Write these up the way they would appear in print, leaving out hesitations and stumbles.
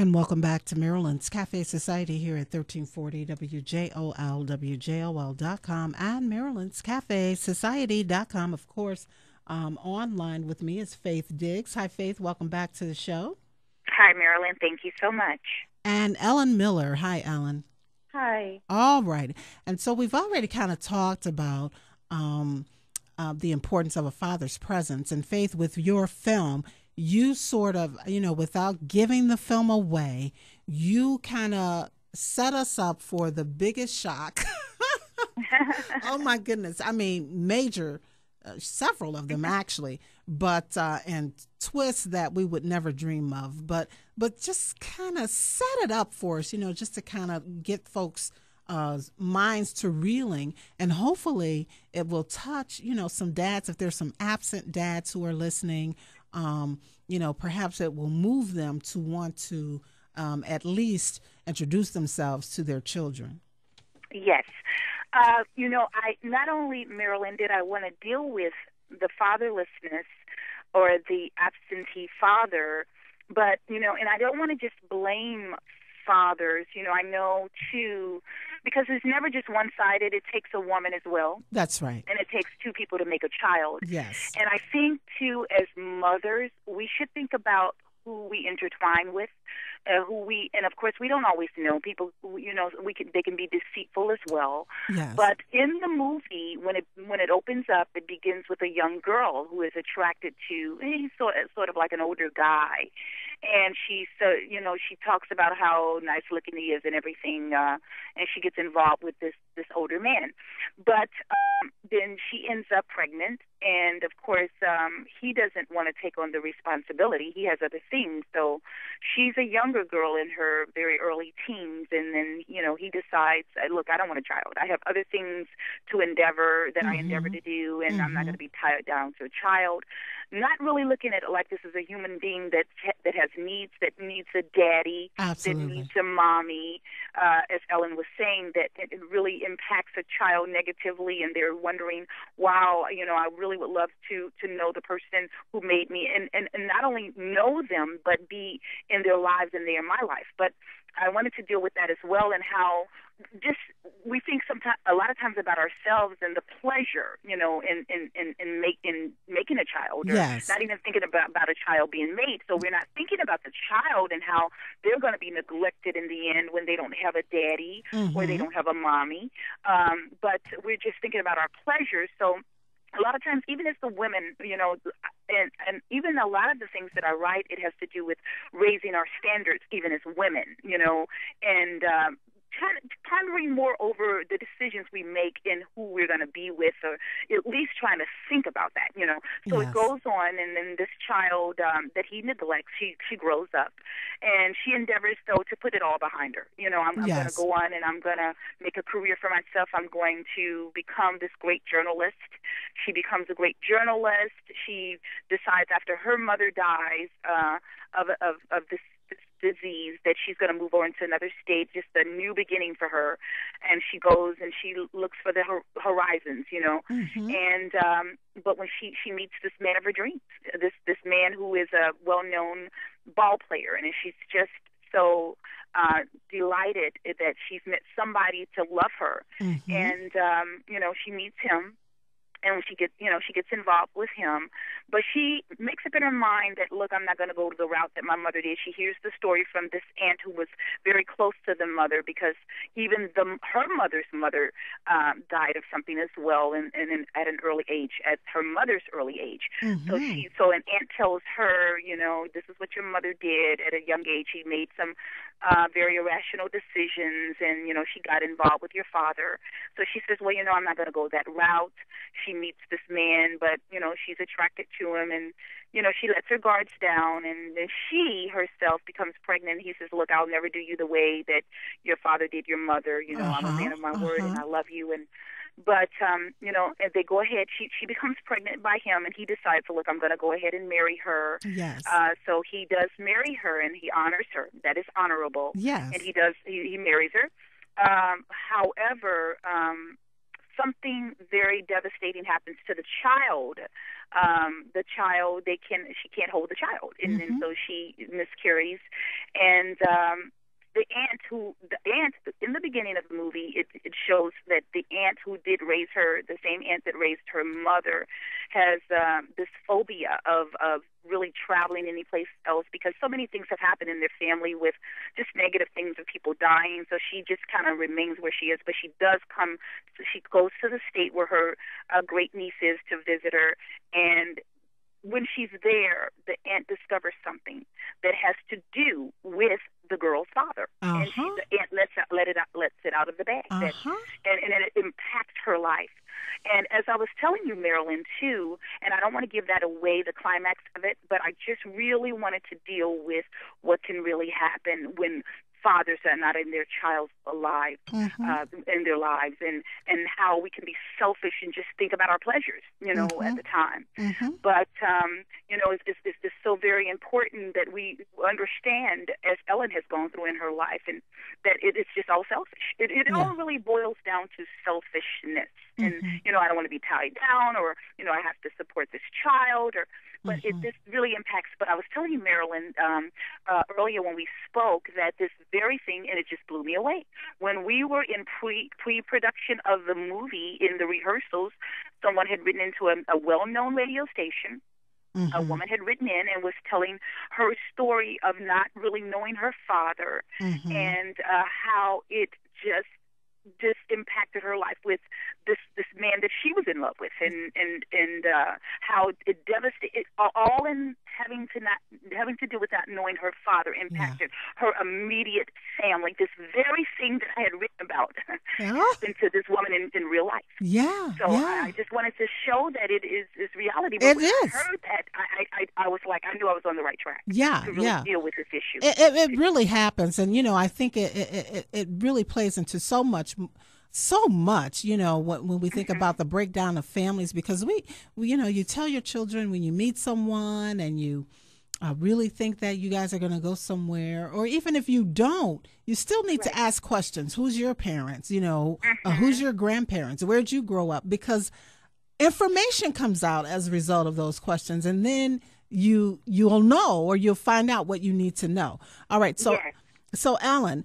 And welcome back to Maryland's Cafe Society here at 1340 WJOL, WJOL.com, and Maryland's Cafe Society.com. Of course, online with me is Faith Diggs. Hi, Faith. Welcome back to the show. Hi, Marilyn. Thank you so much. And Ellen Miller. Hi, Ellen. Hi. All right. And so we've already kind of talked about the importance of a father's presence. And Faith, with your film, you sort of, without giving the film away, you kind of set us up for the biggest shock. Oh, my goodness. I mean, major, several of them actually, but and twists that we would never dream of. But just kind of set it up for us, just to kind of get folks' minds to reeling, and hopefully it will touch, some dads, if there's some absent dads who are listening. Perhaps it will move them to want to at least introduce themselves to their children. Yes. I not only, Marilyn, did I want to deal with the fatherlessness or the absentee father, but, and I don't want to just blame fathers. I know, too, because it's never just one-sided. It takes a woman as well. That's right. And it takes two people to make a child. Yes. And I think, too, as mothers, we should think about who we intertwine with, and of course, we don't always know people. They can be deceitful as well. Yes. But in the movie, when it opens up, it begins with a young girl who is attracted to. He's sort of like an older guy, and she talks about how nice looking he is and everything, and she gets involved with this older man. But then she ends up pregnant, and of course, he doesn't want to take on the responsibility. He has other things, so she's a younger girl in her very early teens, and then he decides, look, I don't want a child. I have other things to endeavor that I endeavor to do, and I'm not going to be tied down to a child. Not really looking at it like this is a human being that has needs, that needs a daddy, Absolutely. that needs a mommy. As Ellen was saying, that it really impacts a child negatively, and they're wondering, wow, I really would love to know the person who made me, and not only know them, but be in their lives and they in my life. But I wanted to deal with that as well, and how just we think a lot of times about ourselves and the pleasure, in making a child, or yes. not even thinking about a child being made. So we're not thinking about the child and how they're going to be neglected in the end when they don't have a daddy or they don't have a mommy. But we're just thinking about our pleasure. So a lot of times, even as the women, and even a lot of the things that I write, it has to do with raising our standards, even as women, and pondering more over the decisions we make and who we're going to be with, or at least trying to think about that, So Yes. It goes on, and then this child that he neglects, she grows up, and she endeavors, though, to put it all behind her. I'm going to go on, and I'm going to make a career for myself. I'm going to become this great journalist. She becomes a great journalist. She decides after her mother dies of this disease that she's going to move on to another state, just a new beginning for her. And she goes and she looks for the horizons, And but when she meets this man of her dreams, this man who is a well-known ball player, and she's just so delighted that she's met somebody to love her. And she meets him. And she gets involved with him, but she makes up in her mind that, look, I'm not going to go the route that my mother did. She hears the story from this aunt who was very close to the mother, because even her mother's mother died of something as well, and at an early age, at her mother's early age. So an aunt tells her, this is what your mother did at a young age. She made some very irrational decisions, and she got involved with your father. So she says, well, I'm not going to go that route. She meets this man, but she's attracted to him, and she lets her guards down, and then she herself becomes pregnant. He says, look, I'll never do you the way that your father did your mother. I'm a man of my word, and I love you. But and they go ahead. She becomes pregnant by him, and he decides, look, I'm going to go ahead and marry her. Yes. So he does marry her, and he honors her. That is honorable. Yes. And he marries her. However, something very devastating happens to the child the child, she can't hold the child, and then Mm-hmm. so she miscarries, and the aunt in the beginning of the movie, it shows that the aunt who did raise her, the same aunt that raised her mother, has this phobia of really traveling any place else, because so many things have happened in their family with just negative things of people dying. So she just kind of remains where she is, but she does come. So she goes to the state where her great niece is to visit her, and when she's there, the aunt discovers something that has to do with the girl's father, and Uh-huh. the aunt lets it out of the bag, Uh-huh. and it impacts her life. And as I was telling you, Marilyn, too, and I don't want to give that away, the climax of it, but I just really wanted to deal with what can really happen when fathers are not in their child's alive, Mm-hmm. in their lives, and how we can be selfish and just think about our pleasures, at Mm-hmm. the time. Mm-hmm. But it's so very important that we understand, as Ellen has gone through in her life, and that it's just all selfish. It Yeah. all really boils down to selfishness. And Mm-hmm. I don't want to be tied down, or I have to support this child, but Mm-hmm. this really impacts. But I was telling you, Marilyn, earlier when we spoke, that this very thing, and it just blew me away. When we were in pre-production of the movie, in the rehearsals, someone had written into a well-known radio station. A Mm-hmm. woman had written in and was telling her story of not really knowing her father, Mm-hmm. and how it just impacted her life with this man that she was in love with, and how it devastated, all in having to do with not knowing her father, Yeah. impacted her immediate family. This very thing that I had written about Yeah. happened to this woman in real life. Yeah. So Yeah. I just wanted to show that it is reality. But It when I is. heard that, I was like, I knew I was on the right track Yeah. to really Yeah. deal with this issue. It really happens, and I think it really plays into so much. When we think about the breakdown of families, because we you tell your children when you meet someone and you really think that you guys are going to go somewhere, or even if you don't, you still need to Right. ask questions. Who's your parents? Who's your grandparents? Where'd you grow up? Because information comes out as a result of those questions, and then you'll know, or you'll find out what you need to know. All right, so Yes. so Alan,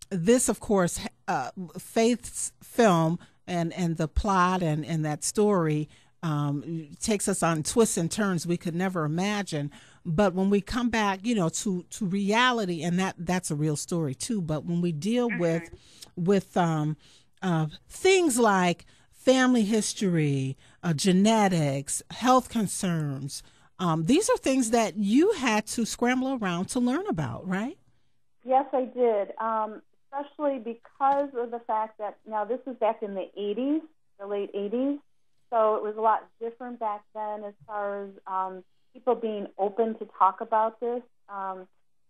this, of course, Faith's film and the plot and that story takes us on twists and turns we could never imagine. But when we come back, to reality, and that's a real story too. But when we deal with things like family history, genetics, health concerns, these are things that you had to scramble around to learn about, right? Yes, I did, especially because of the fact that now this was back in the 80s, the late 80s, so it was a lot different back then as far as people being open to talk about this. I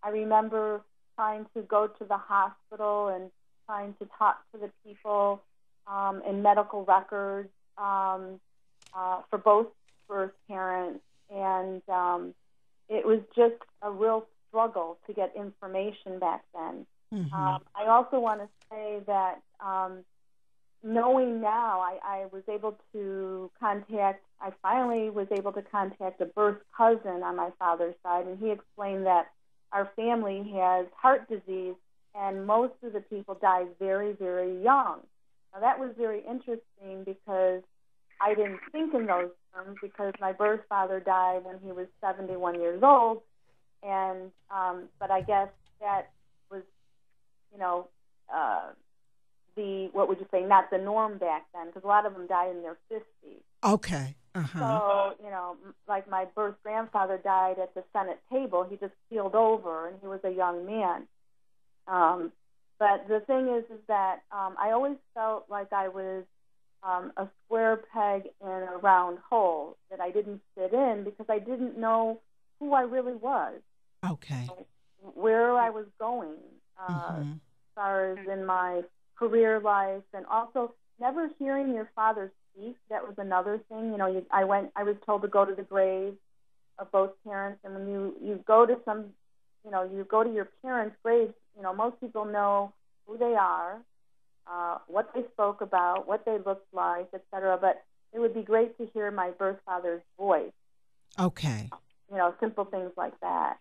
remember trying to go to the hospital and trying to talk to the people in medical records for both birth parents, and it was just a real struggle to get information back then. Mm-hmm. I also want to say that knowing now, I finally was able to contact a birth cousin on my father's side, and he explained that our family has heart disease, and most of the people die very, very young. Now, that was very interesting because I didn't think in those terms, because my birth father died when he was 71 years old, and but I guess that was, what would you say, not the norm back then, because a lot of them died in their 50s. Okay. Uh-huh. So, like my birth grandfather died at the Senate table. He just keeled over, and he was a young man. But the thing is that I always felt like I was a square peg in a round hole, that I didn't fit in because I didn't know who I really was. Okay. Where I was going, Mm-hmm. as far as in my career life, and also never hearing your father speak. That was another thing. I was told to go to the grave of both parents, and when you go to you go to your parents' graves, most people know who they are, what they spoke about, what they looked like, etc. But it would be great to hear my birth father's voice. Okay. Simple things like that.